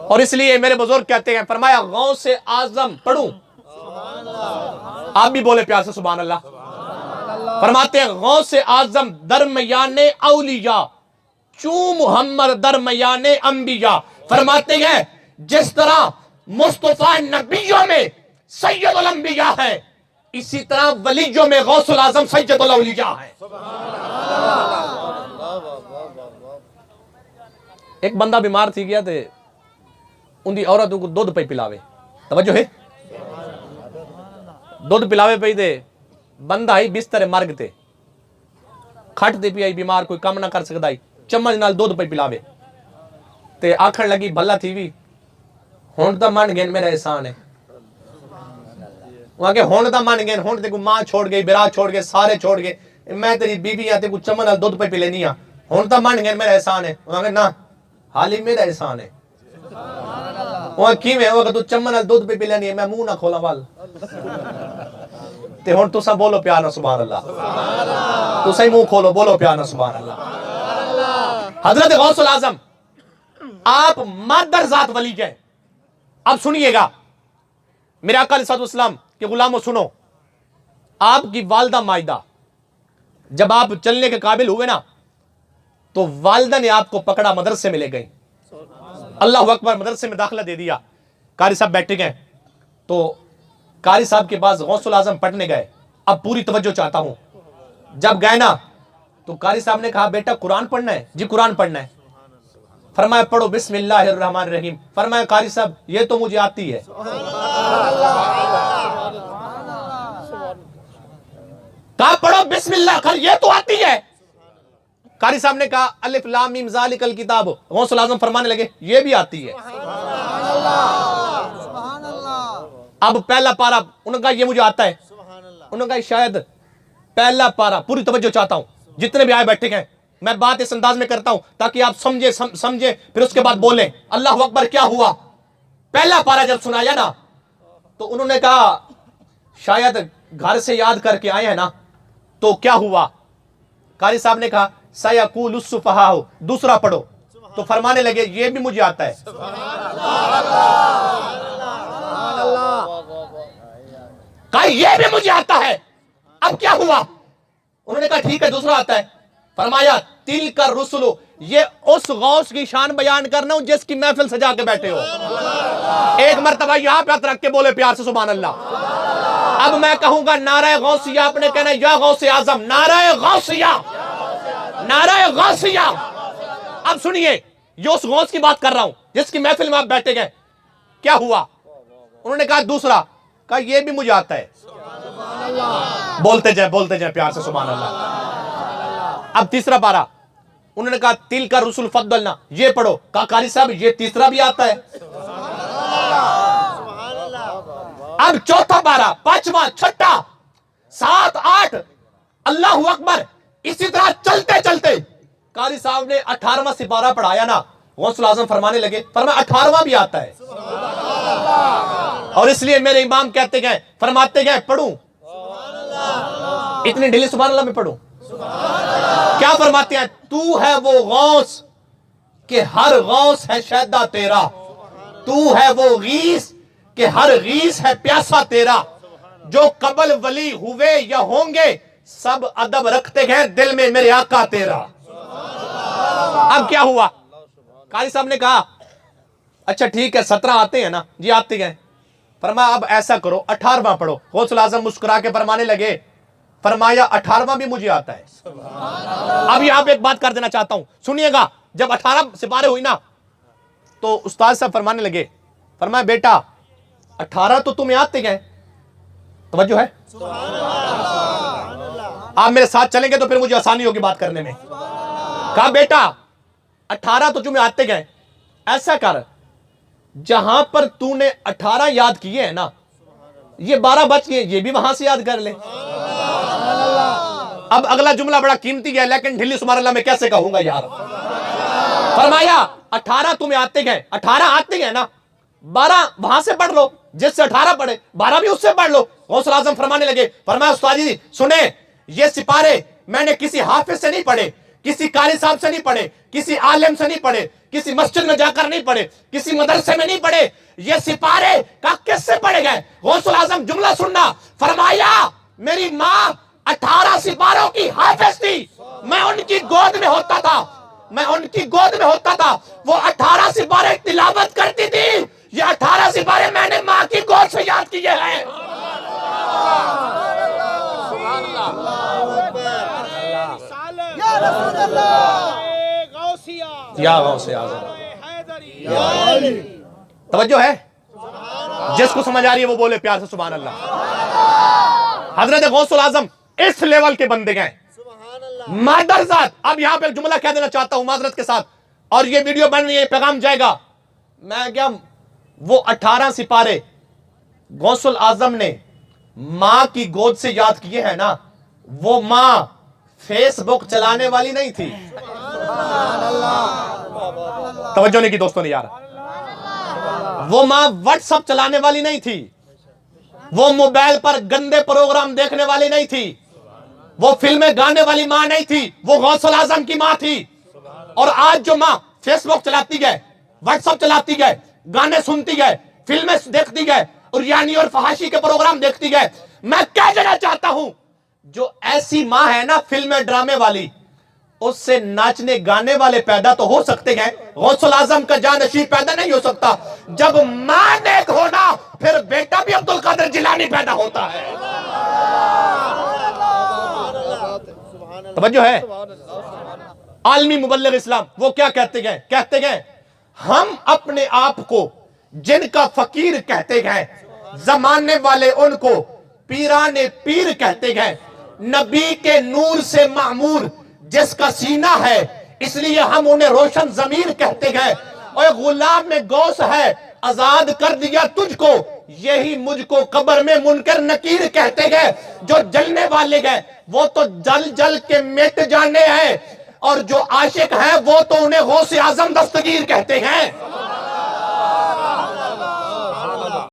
और इसलिए मेरे बुजुर्ग कहते हैं, फरमाया गौ से आजम पढ़ूं, आप भी बोले प्यार से सुभान अल्लाह। फरमाते हैं गौ से आजम दरमियाने औलिया चू मोहम्मद दरमियाने अंबिया। फरमाते हैं जिस तरह मुस्तफा नबियों में सैयदुल अंबिया है, इसी तरह वलियों में गौसुल आजम सैयदुल औलिया है। एक बंदा बीमार थी गया थे, उनकी औरत को दूध पे पिलावे, तवज्जो है, दूध पिलावे पे थे, बंदा ही बिस्तर मर्ग थे, खट दे पिया बीमार, कोई कम ना कर सकता, चम्मच नाल दूध पे पिलावे, ते आखण लगी भला थी भी हुण तो मन गए मेरा एहसान है। वहां के हुण तो मन गए, हुण ते को मां छोड़ गई, बिरा छोड़ गए, सारे छोड़ गए, मैं तेरी बीवी आ, ते को चम्मच नाल दूध पे पिलेनी आ, हुण तो मन गए मेरा एहसान है। वहां के ना हाल ही मेरा एहसान है। वहां किवें वो तू चम्मच नाल दूध पे पिलेनी है, मैं मुंह ना खोला वाल ते हुण तुसा बोलो प्यार ना सुभान अल्लाह, तुसा ही मुंह खोलो बोलो प्यार ना सुभान अल्लाह। हजरत गौसुल आजम आप मादर जात वली के। अब सुनिएगा मेरे आका अलैहिस्सलाम के गुलामों, सुनो, आपकी वालदा मायदा जब आप चलने के काबिल हुए ना, तो वालदा ने आपको पकड़ा, मदरसे में ले गई, अल्लाह अकबर, मदरसे में दाखिला दे दिया। कारी साहब बैठे गए तो कारी साहब के पास गौसुल आजम पढ़ने गए। अब पूरी तवज्जो चाहता हूं, जब गए ना तो कारी साहब ने कहा बेटा कुरान पढ़ना है? जी कुरान पढ़ना है। फरमाया पढ़ो बिस्मिल्लाहिर्रहमानिर्रहीम। फरमाया कारी साहब ये तो मुझे आती है। कहा पढ़ो बिस्मिल्लाह, कर ये तो आती है। कारी साहब ने कहा अलिफ लाम मीम ज़ालिकल किताब। गौसुल आजम फरमाने लगे ये भी आती है। अब पहला पारा, उन्होंने कहा ये मुझे आता है। उन्होंने कहा शायद पहला पारा, पूरी तवज्जो चाहता हूं, जितने भी आए बैठे हैं, मैं बात इस अंदाज में करता हूं ताकि आप समझे समझे, फिर उसके बाद बोले अल्लाह अकबर। क्या हुआ? पहला पारा जब सुनाया ना तो उन्होंने कहा शायद घर से याद करके आए हैं ना, तो क्या हुआ? कारी साहब ने कहा सयक़ूलुस सुफ़हा। दूसरा पढ़ो, तो फरमाने लगे ये भी मुझे आता है। कहा ये भी मुझे आता है। अब क्या हुआ? उन्होंने कहा ठीक है दूसरा आता है। फरमाया तिल कर रुसुलु, ये उस गौस की शान बयान करना हूं जिसकी महफिल सजा के बैठे हो। एक मरतबा यहां पे हाथ रख के बोले प्यार से सुभान अल्लाह। अब मैं कहूंगा नारा गौसिया, आपने कहना या गौसे आजम, नारा गौसिया, नारा गौसिया। अब सुनिए, ये उस गौस की बात कर रहा हूं जिसकी महफिल में आप बैठे गए। क्या हुआ? उन्होंने कहा दूसरा, कहा ये भी मुझे आता है। बोलते जाए प्यार से सुभान अल्लाह। अब तीसरा पारा, उन्होंने कहा तिल का रुसुल फद्दलना, ये पढ़ो। कहा कारी साहब ये तीसरा भी आता है। अब चौथा पारा, पांचवा, छठा, 7, 8, अल्लाह अकबर। इसी तरह चलते चलते कारी साहब ने 18वां सिपारा पढ़ाया ना, गौसुल आजम फरमाने लगे, फरमाया 18वां भी आता है। और इसलिए मेरे इमाम कहते गए, फरमाते गए पढ़ूं, इतनी ढीली सुभान अल्लाह में पढ़ूं। क्या फरमाते हैं? तू है वो गौस कि हर गौस है शैदा तेरा, तू है वो गीस कि हर गीस है प्यासा तेरा, जो कबल वली हुए या होंगे सब अदब रखते हैं दिल में मेरे आका तेरा। अब क्या हुआ? कारी साहब ने कहा अच्छा ठीक है 17 आते हैं ना? जी आते हैं। फरमाया अब ऐसा करो 18वां पढ़ो। गौसुल आजम मुस्कुरा के फरमाने लगे, फरमाया 18वां भी मुझे आता है। अब यहां पे एक बात कर देना चाहता हूं, सुनिएगा। जब 18 सिपारे हुई ना तो उस्ताद साहब फरमाने लगे, फरमाया बेटा 18 तो तुम्हें आते हैं, तवज्जो है, आप मेरे साथ चलेंगे तो फिर मुझे आसानी होगी बात करने में। कहा बेटा 18 तो तुम्हें आते गए, ऐसा कर जहां पर तूने 18 याद किए हैं ना, ये 12 बच गए, ये भी वहां से याद कर ले। अब अगला जुमला बड़ा कीमती है लेकिन ढिल्ली सुभान अल्लाह में कैसे कहूंगा यार। फरमाया 18 तुम्हें आते गए, 18 आते गए ना, 12 वहां से पढ़ लो, जिससे 18 पढ़े 12 भी उससे पढ़ लो। गौसुल आजम फरमाने लगे, फरमाया उस्ताद जी सुने, ये सिपारे मैंने किसी हाफिज से नहीं पढ़े, किसी कारी साहब से नहीं पढ़े, किसी आलिम से नहीं पढ़े, किसी मस्जिद में जाकर नहीं पढ़े, किसी मदरसे में नहीं पढ़े, ये सिपारे का किससे पढ़े गए? गौसुल आजम जुमला सुनना, फरमाया मेरी मां 18 सिपारों की हाफिज थी, मैं उनकी गोद में होता था, मैं उनकी गोद में होता था, वो 18 सिपारे तिलावत करती थी, ये 18 सिपारे मैंने मां की गोद से याद किए हैं। तवज्जो है? जिसको समझ आ रही है वो बोले प्यार से सुभान अल्लाह। हजरत गौसुल आजम इस लेवल के बंदे गए मादरजात। अब यहां पे एक जुमला कह देना चाहता हूं माजरत के साथ, और ये वीडियो बन रही है, पैगाम जाएगा। मैं क्या, वो 18 सिपारे गौसुल आजम ने मां की गोद से याद किए हैं ना, वो मां फेसबुक चलाने वाली नहीं थी। तवज्जो नहीं की दोस्तों ने यार, वो मां व्हाट्सएप चलाने वाली नहीं थी, वो मोबाइल पर गंदे प्रोग्राम देखने वाली नहीं थी, वो फिल्में गाने वाली मां नहीं थी, वो गौसुल आजम की मां थी। और आज जो मां फेसबुक चलाती गए, व्हाट्सएप चलाती गए, गाने सुनती गए, फिल्में देखती गए, और यानी और फहाशी के प्रोग्राम देखती गए, मैं कह देना चाहता हूं जो ऐसी मां है ना फिल्में ड्रामे वाली, उससे नाचने गाने वाले पैदा तो हो सकते हैं, गौसुल आजम का जानशीं पैदा नहीं हो सकता। जब मां नेक होना फिर बेटा भी अब्दुल कादिर जिलानी पैदा होता है। तवज्जो है? आलमी मुबल्लिग इस्लाम वो क्या कहते गए? कहते गए हम अपने आप को जिनका फकीर कहते गए, जमाने वाले उनको पीराने पीर कहते गए, नबी के नूर से मामूर जिसका सीना है इसलिए हम उन्हें रोशन जमीर कहते गए। और गुलाम में गौस है आजाद कर दिया तुझको, यही मुझको कब्र में मुनकर नकीर कहते गए। जो जलने वाले गए वो तो जल जल के मिट जाने हैं, और जो आशिक है वो तो उन्हें गौस आजम दस्तगीर कहते हैं।